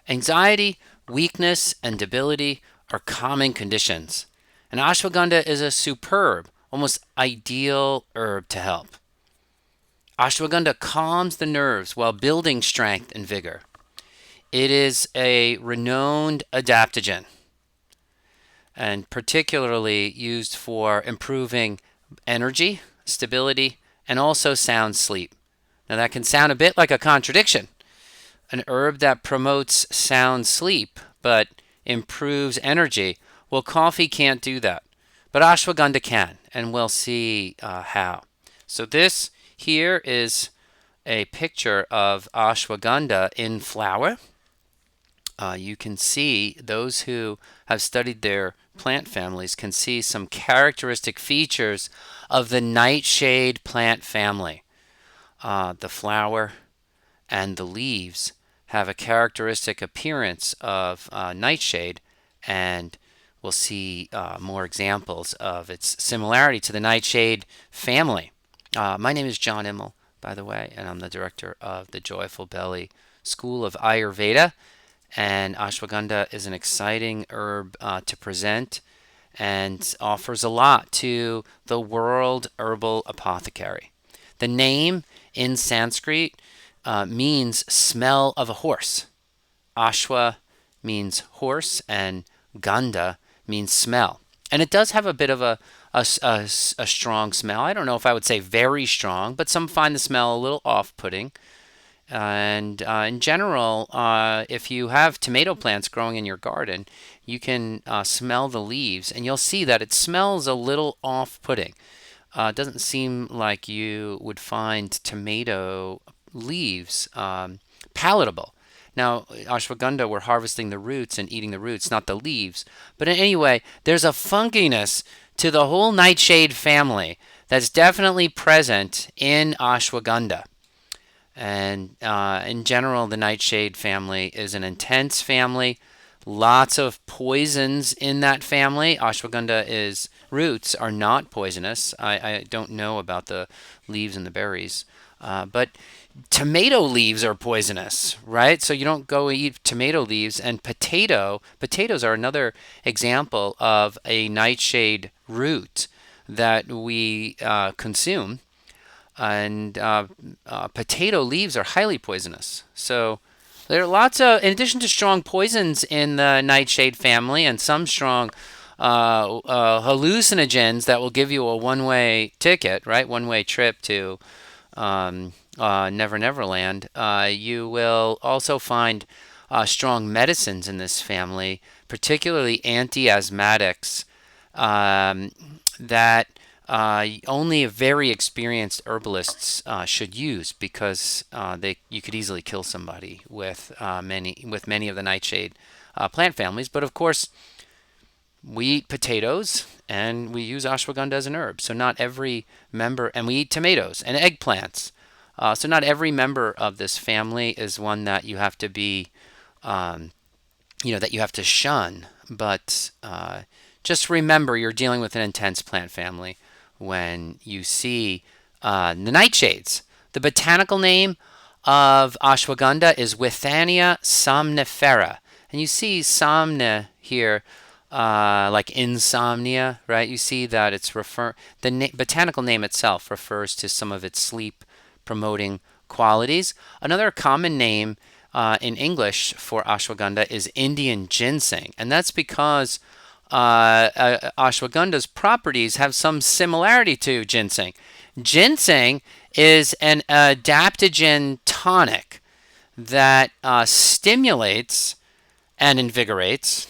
Anxiety, weakness, and debility are common conditions, and ashwagandha is a superb, almost ideal herb to help. Ashwagandha calms the nerves while building strength and vigor. It is a renowned adaptogen and particularly used for improving energy, stability, and also sound sleep. Now, that can sound a bit like a contradiction. An herb that promotes sound sleep but improves energy. Well, coffee can't do that, but ashwagandha can, and we'll see how. So, this here is a picture of ashwagandha in flower. You can see those who have studied their plant families can see some characteristic features of the nightshade plant family. The flower and the leaves have a characteristic appearance of nightshade, and we'll see more examples of its similarity to the nightshade family. My name is John Immel, by the way, and I'm the director of the Joyful Belly School of Ayurveda. And ashwagandha is an exciting herb to present and offers a lot to the world herbal apothecary. The name in Sanskrit means smell of a horse. Ashwa means horse, and gandha means smell. And it does have a bit of a strong smell. I don't know if I would say very strong, but some find the smell a little off putting. And in general, if you have tomato plants growing in your garden, you can smell the leaves and you'll see that it smells a little off putting. It doesn't seem like you would find tomato leaves palatable. Now, ashwagandha, we're harvesting the roots and eating the roots, not the leaves. But anyway, there's a funkiness to the whole nightshade family that's definitely present in ashwagandha. And in general, the nightshade family is an intense family. Lots of poisons in that family. Ashwagandha is roots are not poisonous. I don't know about the leaves and the berries, but tomato leaves are poisonous, right? So you don't go eat tomato leaves. And potatoes are another example of a nightshade root that we consume, and potato leaves are highly poisonous. So there are lots of, in addition to strong poisons in the nightshade family and some strong hallucinogens that will give you a one-way ticket, right? One-way trip to Never Never Land. You will also find strong medicines in this family, particularly anti-asthmatics, that only very experienced herbalists should use, because you could easily kill somebody with many of the nightshade plant families. But of course, we eat potatoes and we use ashwagandha as an herb. So not every member, and we eat tomatoes and eggplants. So not every member of this family is one that you have to be, that you have to shun. But just remember, you're dealing with an intense plant family when you see the nightshades. The botanical name of ashwagandha is Withania somnifera. And you see somnia here, like insomnia, right? You see that the botanical name itself refers to some of its sleep promoting qualities. Another common name in English for ashwagandha is Indian ginseng, and that's because ashwagandha's properties have some similarity to ginseng. Ginseng is an adaptogen tonic that stimulates and invigorates,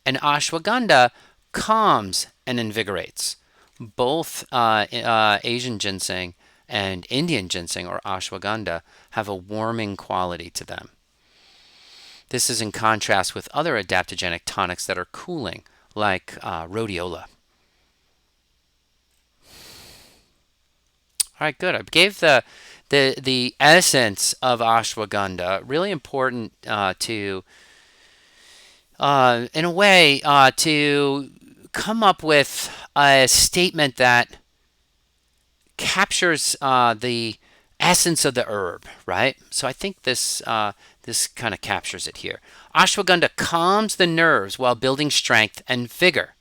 and ashwagandha calms and invigorates. Both Asian ginseng and Indian ginseng, or ashwagandha, have a warming quality to them. This is in contrast with other adaptogenic tonics that are cooling, like rhodiola. All right, good. I gave the essence of ashwagandha. Really important to, in a way, to come up with a statement that captures the essence of the herb, right? So I think This kind of captures it here. Ashwagandha calms the nerves while building strength and vigor.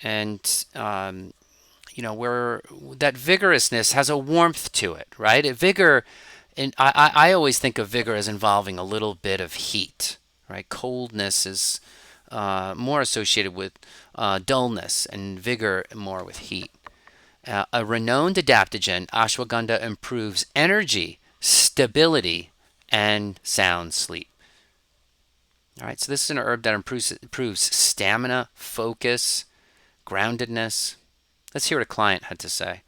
And where that vigorousness has a warmth to it, right? Vigor, and I always think of vigor as involving a little bit of heat, right? Coldness is more associated with dullness, and vigor more with heat. A renowned adaptogen, ashwagandha improves energy, stability, and sound sleep. All right, so this is an herb that improves stamina, focus, groundedness. Let's hear what a client had to say.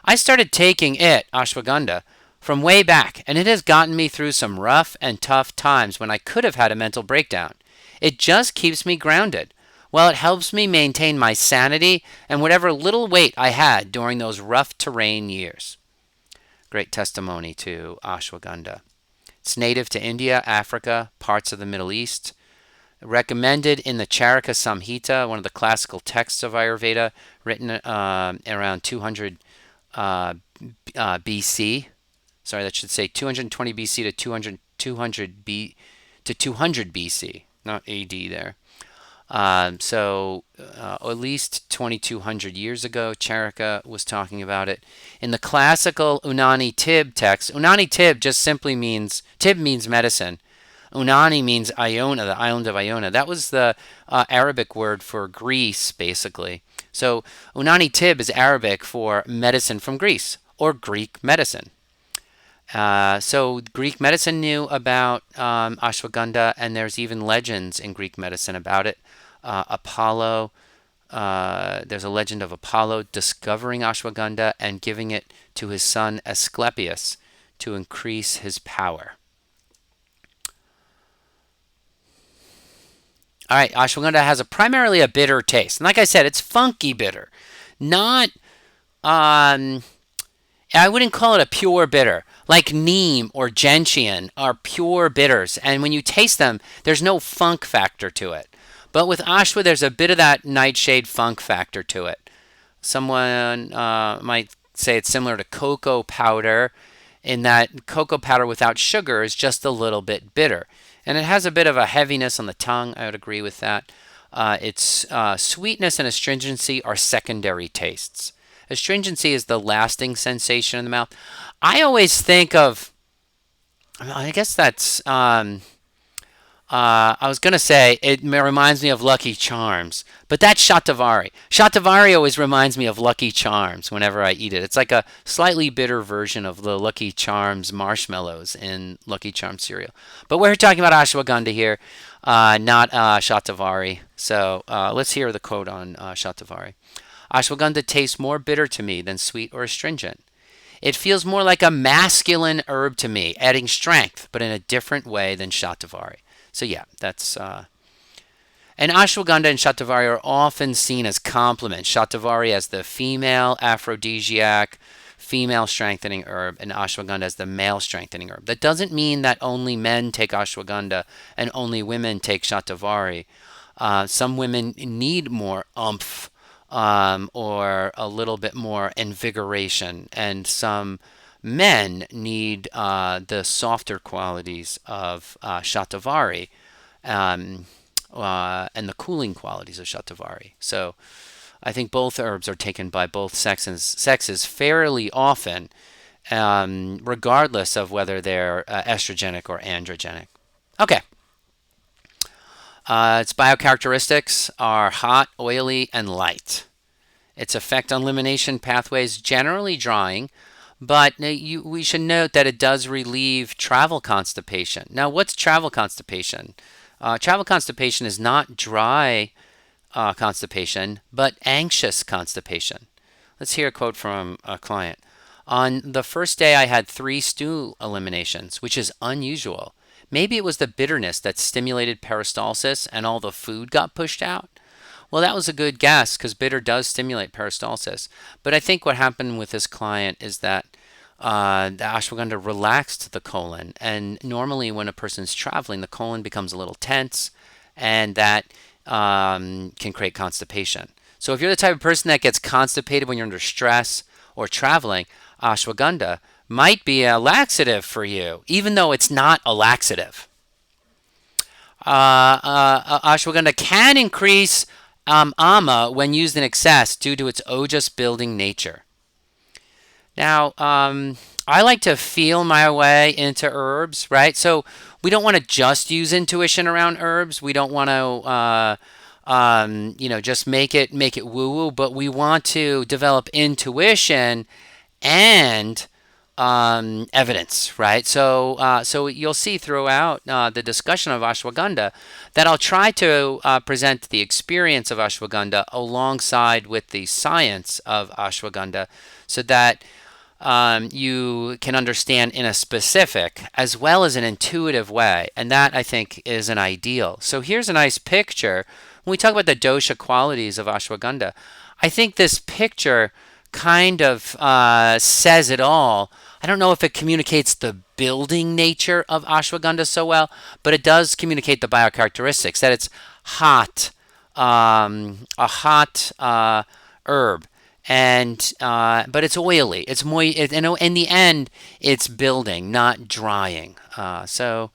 I started taking it, ashwagandha, from way back, and it has gotten me through some rough and tough times when I could have had a mental breakdown. It just keeps me grounded. Well, it helps me maintain my sanity and whatever little weight I had during those rough terrain years. Great testimony to ashwagandha. It's native to India, Africa, parts of the Middle East. Recommended in the Charaka Samhita, one of the classical texts of Ayurveda, written around 200 BC. Sorry, that should say 220 BC to 200 BC, not AD there. At least 2200 years ago, Charaka was talking about it. In the classical Unani Tib text, Unani Tib just simply means, Tib means medicine. Unani means Iona, the island of Iona. That was the Arabic word for Greece, basically. So Unani Tib is Arabic for medicine from Greece, or Greek medicine. So Greek medicine knew about ashwagandha, and there's even legends in Greek medicine about it. Apollo, there's a legend of Apollo discovering ashwagandha and giving it to his son Asclepius to increase his power. All right, ashwagandha has primarily a bitter taste. And like I said, it's funky bitter. Not, I wouldn't call it a pure bitter. Like neem or gentian are pure bitters. And when you taste them, there's no funk factor to it. But with ashwa, there's a bit of that nightshade funk factor to it. Someone might say it's similar to cocoa powder, in that cocoa powder without sugar is just a little bit bitter. And it has a bit of a heaviness on the tongue. I would agree with that. Its sweetness and astringency are secondary tastes. Astringency is the lasting sensation in the mouth. I always think of, I guess that's, I was going to say it reminds me of Lucky Charms, but that's Shatavari. Shatavari always reminds me of Lucky Charms whenever I eat it. It's like a slightly bitter version of the Lucky Charms marshmallows in Lucky Charms cereal. But we're talking about ashwagandha here, not Shatavari. So let's hear the quote on Shatavari. Ashwagandha tastes more bitter to me than sweet or astringent. It feels more like a masculine herb to me, adding strength, but in a different way than Shatavari. So yeah, that's and ashwagandha and shatavari are often seen as complements. Shatavari as the female aphrodisiac, female strengthening herb, and ashwagandha as the male strengthening herb. That doesn't mean that only men take ashwagandha and only women take shatavari. Some women need more oomph or a little bit more invigoration, and some men need the softer qualities of shatavari and the cooling qualities of shatavari. So I think both herbs are taken by both sexes fairly often, regardless of whether they're estrogenic or androgenic. Okay. Its biocharacteristics are hot, oily, and light. Its effect on elimination pathways generally drying, but we should note that it does relieve travel constipation. Now, what's travel constipation? Travel constipation is not dry constipation, but anxious constipation. Let's hear a quote from a client. On the first day, I had 3 stool eliminations, which is unusual. Maybe it was the bitterness that stimulated peristalsis and all the food got pushed out. Well, that was a good guess because bitter does stimulate peristalsis. But I think what happened with this client is that the ashwagandha relaxed the colon. And normally when a person's traveling, the colon becomes a little tense, and that can create constipation. So if you're the type of person that gets constipated when you're under stress or traveling, ashwagandha might be a laxative for you, even though it's not a laxative. Ashwagandha can increase ama when used in excess due to its ojas building nature. Now, I like to feel my way into herbs, right? So we don't want to just use intuition around herbs. We don't want to, just make it woo woo. But we want to develop intuition and evidence, right? So you'll see throughout the discussion of ashwagandha that I'll try to present the experience of ashwagandha alongside with the science of ashwagandha, so that you can understand in a specific as well as an intuitive way. And that, I think, is an ideal. So here's a nice picture. When we talk about the dosha qualities of ashwagandha, I think this picture kind of says it all. I don't know if it communicates the building nature of ashwagandha so well, but it does communicate the biocharacteristics, that it's hot, a hot herb, and but it's oily. It's moist. In the end, it's building, not drying. So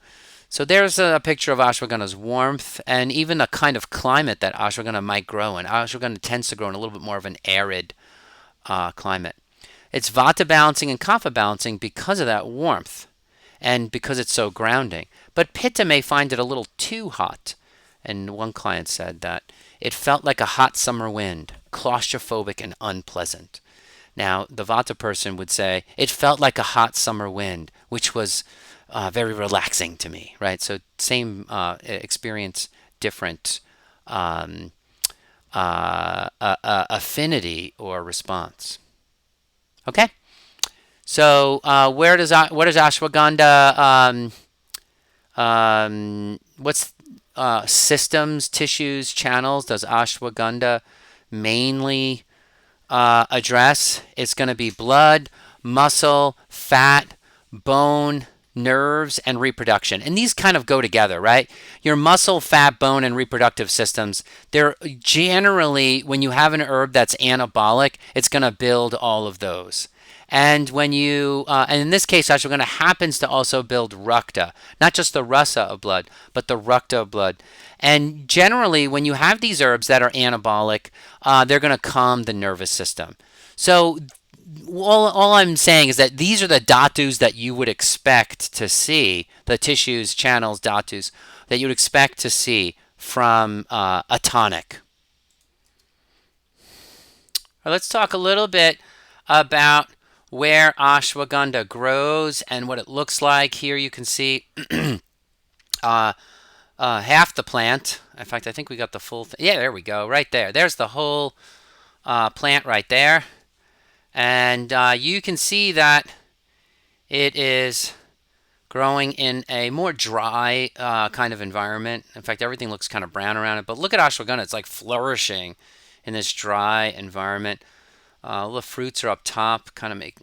there's a picture of ashwagandha's warmth and even the kind of climate that ashwagandha might grow in. Ashwagandha tends to grow in a little bit more of an arid climate. It's vata balancing and kapha balancing because of that warmth and because it's so grounding. But pitta may find it a little too hot. And one client said that it felt like a hot summer wind, claustrophobic and unpleasant. Now, the vata person would say it felt like a hot summer wind, which was very relaxing to me, right? So same experience, different affinity or response. Okay, so what is ashwagandha? What's systems, tissues, channels does ashwagandha mainly address? It's going to be blood, muscle, fat, bone, nerves, and reproduction. And these kind of go together, right? Your muscle, fat, bone, and reproductive systems, they're generally, when you have an herb that's anabolic, it's going to build all of those. And and in this case, ashwagandha happens to also build rakta, not just the rasa of blood, but the rakta of blood. And generally, when you have these herbs that are anabolic, they're going to calm the nervous system. So all I'm saying is that these are the dhatus that you would expect to see, the tissues, channels, dhatus, that you would expect to see from a tonic. All right, let's talk a little bit about where ashwagandha grows and what it looks like. Here you can see half the plant. In fact, I think we got the full thing. Yeah, there we go, right there. There's the whole plant right there. And you can see that it is growing in a more dry kind of environment. In fact, everything looks kind of brown around it. But look at ashwagandha. It's like flourishing in this dry environment. All the fruits are up top, kind of make...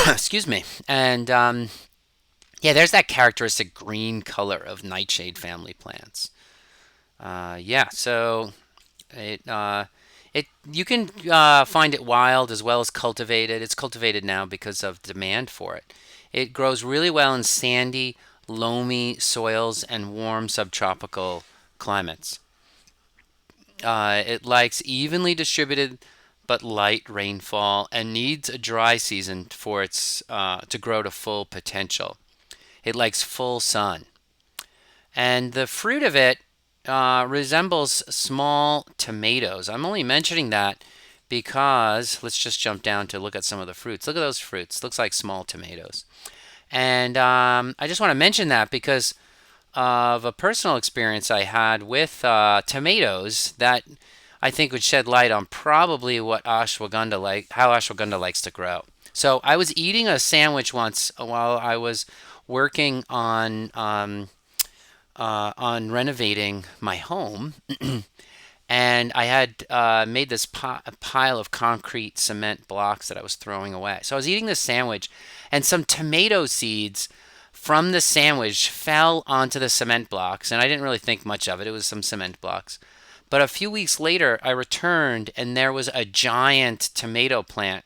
Excuse me. And yeah, there's that characteristic green color of nightshade family plants. Yeah, so you can find it wild as well as cultivated. It's cultivated now because of demand for it. It grows really well in sandy, loamy soils and warm subtropical climates. It likes evenly distributed but light rainfall and needs a dry season for its to grow to full potential. It likes full sun. And the fruit of it resembles small tomatoes. I'm only mentioning that because let's just jump down to look at some of the fruits. Look at those fruits. Looks like small tomatoes. And I just want to mention that because of a personal experience I had with tomatoes that I think would shed light on probably what how ashwagandha likes to grow. So I was eating a sandwich once while I was working on renovating my home, and I had made this pile of concrete cement blocks that I was throwing away. So I was eating this sandwich, and some tomato seeds from the sandwich fell onto the cement blocks, and I didn't really think much of it. It was some cement blocks. But a few weeks later, I returned, and there was a giant tomato plant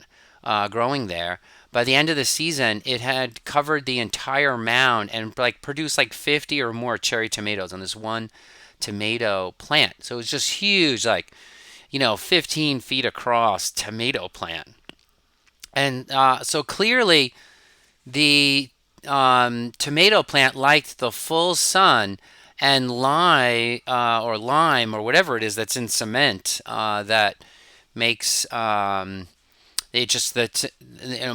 growing there. By the end of the season, it had covered the entire mound and like produced like 50 or more cherry tomatoes on this one tomato plant. So it was just huge, like 15 feet across tomato plant. And so clearly, the tomato plant liked the full sun and lime or whatever it is that's in cement that makes it just that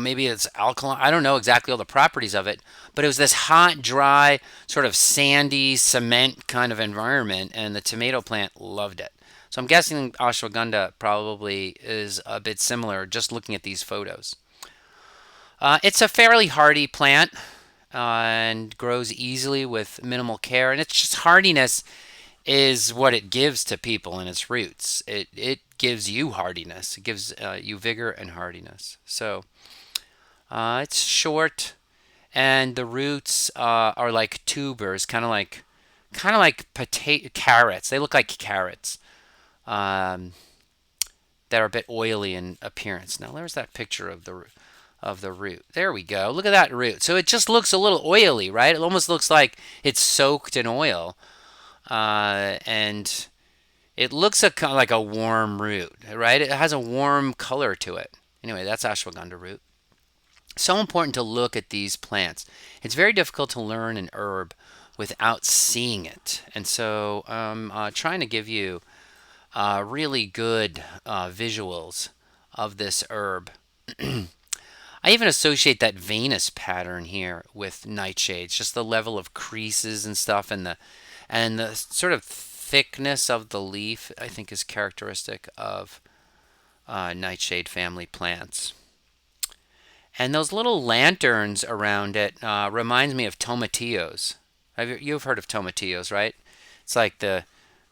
maybe it's alkaline. I don't know exactly all the properties of it, but it was this hot, dry, sort of sandy cement kind of environment, and the tomato plant loved it. So I'm guessing ashwagandha probably is a bit similar just looking at these photos. It's a fairly hardy plant and grows easily with minimal care. And it's just hardiness is what it gives to people in its roots. It gives you hardiness. It gives you vigor and hardiness. So it's short, and the roots are like tubers, kind of like potato carrots. They look like carrots um, that are a bit oily in appearance. Now, there's that picture of the root. There we go. Look at that root. So it just looks a little oily, right? It almost looks like it's soaked in oil, and it looks like a warm root, right? It has a warm color to it. Anyway, that's ashwagandha root. So important to look at these plants. It's very difficult to learn an herb without seeing it, and so I'm trying to give you really good visuals of this herb. I even associate that Venus pattern here with nightshades, just the level of creases and stuff, and the sort of thickness of the leaf. I think is characteristic of nightshade family plants. And those little lanterns around it reminds me of tomatillos. You've heard of tomatillos, right? It's like the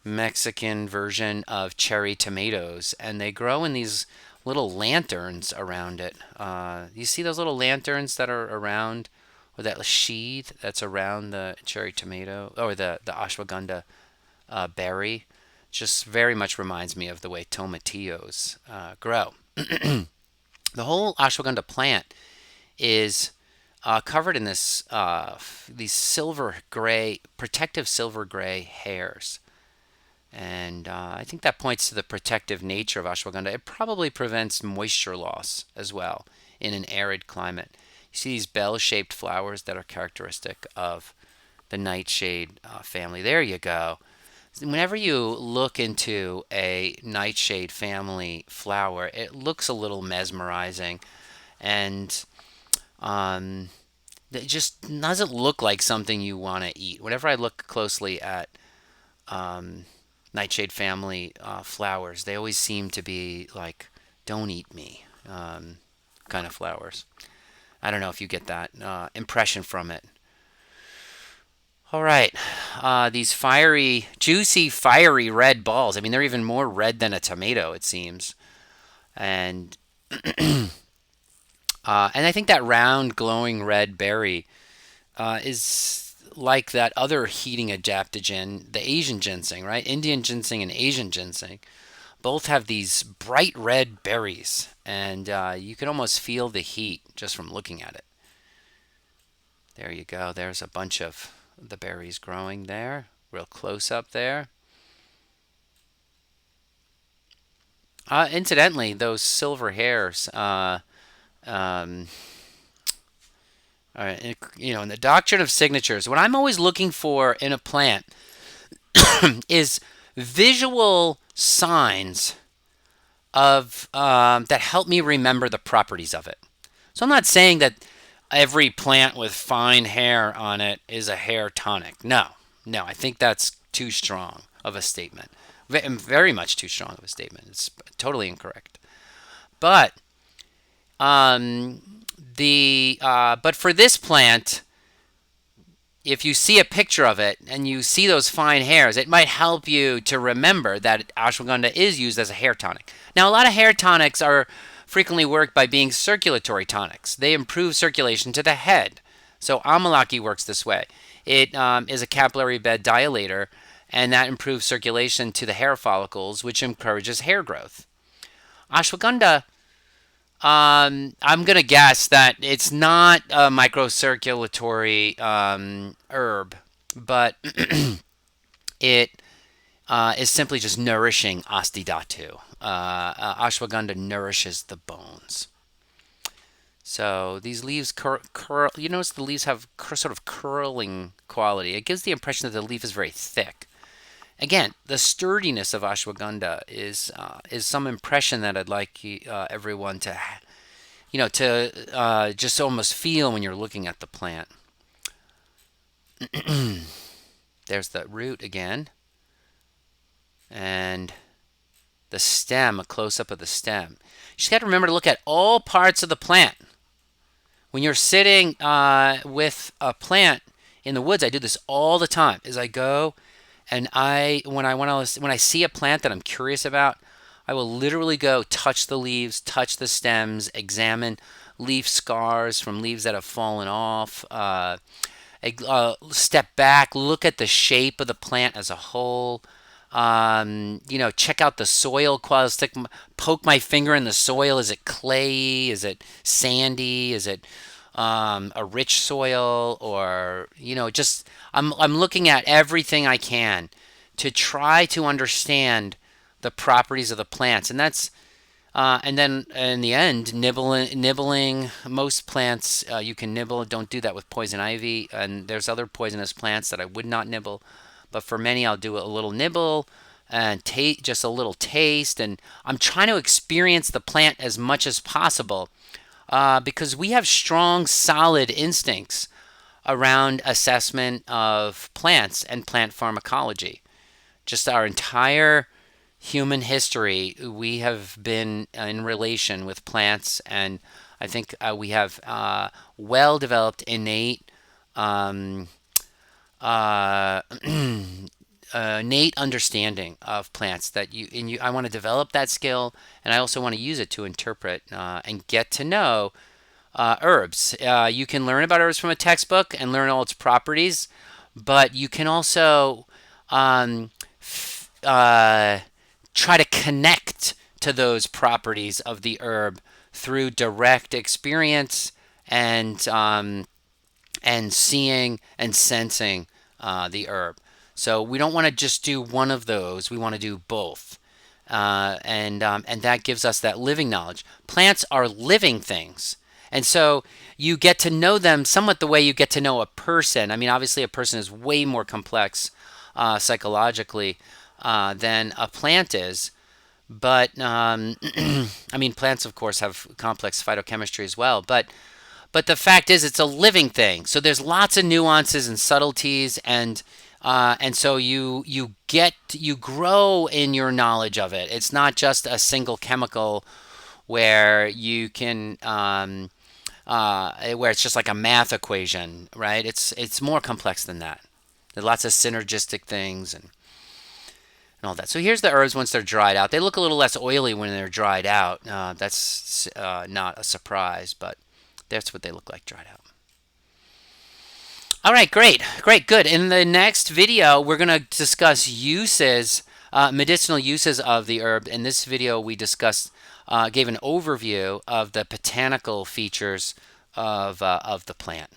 Mexican version of cherry tomatoes, and they grow in these little lanterns around it. You see those little lanterns that are around, or that sheath that's around the cherry tomato, or the ashwagandha berry? Just very much reminds me of the way tomatillos grow. The whole ashwagandha plant is covered in these silver gray, protective silver gray hairs. And I think that points to the protective nature of ashwagandha. It probably prevents moisture loss as well in an arid climate. You see these bell-shaped flowers that are characteristic of the nightshade family. There you go. Whenever you look into a nightshade family flower, it looks a little mesmerizing, and it just doesn't look like something you want to eat. Whenever I look closely at nightshade family flowers, they always seem to be like, don't eat me kind of flowers. I don't know if you get that impression from it. All right. These fiery, juicy, fiery red balls. I mean, they're even more red than a tomato, it seems. And and I think that round, glowing red berry is like that other heating adaptogen, the Asian ginseng, right? Indian ginseng and Asian ginseng both have these bright red berries, and you can almost feel the heat just from looking at it. There you go. There's a bunch of the berries growing there, real close up there. Incidentally, those silver hairs, um, in the doctrine of signatures, what I'm always looking for in a plant is visual signs of that help me remember the properties of it. So I'm not saying that every plant with fine hair on it is a hair tonic. No, no, I think that's too strong of a statement. Very much too strong of a statement. It's totally incorrect. But but for this plant, if you see a picture of it and you see those fine hairs, it might help you to remember that ashwagandha is used as a hair tonic. Now, a lot of hair tonics are frequently worked by being circulatory tonics. They improve circulation to the head. So amalaki works this way. It is a capillary bed dilator, and that improves circulation to the hair follicles, which encourages hair growth. Ashwagandha I'm gonna guess that it's not a microcirculatory herb, but it is simply just nourishing astidhatu. Ashwagandha nourishes the bones. So these leaves curl. You notice the leaves have sort of curling quality. It gives the impression that the leaf is very thick. Again, the sturdiness of ashwagandha is some impression that I'd like everyone to just almost feel when you're looking at the plant. There's the root again, and the stem, a close up of the stem. You just got to remember to look at all parts of the plant. When you're sitting with a plant in the woods, I do this all the time. As I go and when I see a plant that I'm curious about, I will literally go touch the leaves, touch the stems, examine leaf scars from leaves that have fallen off. Step back, look at the shape of the plant as a whole. Check out the soil quality. Poke my finger in the soil. Is it clay? Is it sandy? Is it a rich soil? Or just I'm looking at everything I can to try to understand the properties of the plants, and that's and then in the end, nibbling. Most plants you can nibble. Don't do that with poison ivy. And there's other poisonous plants that I would not nibble. But for many, I'll do a little nibble and just a little taste. And I'm trying to experience the plant as much as possible because we have strong, solid instincts around assessment of plants and plant pharmacology. Just our entire human history, we have been in relation with plants, and I think we have well developed innate uh, innate understanding of plants that I want to develop that skill, and I also want to use it to interpret and get to know herbs. You can learn about herbs from a textbook and learn all its properties, but you can also um, try to connect to those properties of the herb through direct experience and seeing and sensing the herb. So we don't want to just do one of those. We want to do both, and that gives us that living knowledge. Plants are living things, and so you get to know them somewhat the way you get to know a person. I mean, obviously, a person is way more complex psychologically than a plant is. But I mean, plants, of course, have complex phytochemistry as well. But the fact is, it's a living thing. So there's lots of nuances and subtleties, and so you grow in your knowledge of it. It's not just a single chemical where you can where it's just like a math equation, right? It's more complex than that. There are lots of synergistic things and all that. So here's the herbs once they're dried out. They look a little less oily when they're dried out. That's not a surprise, but that's what they look like dried out. All right, great, great, good. In the next video, we're going to discuss uses, medicinal uses of the herb. In this video, we discussed, gave an overview of the botanical features of the plant.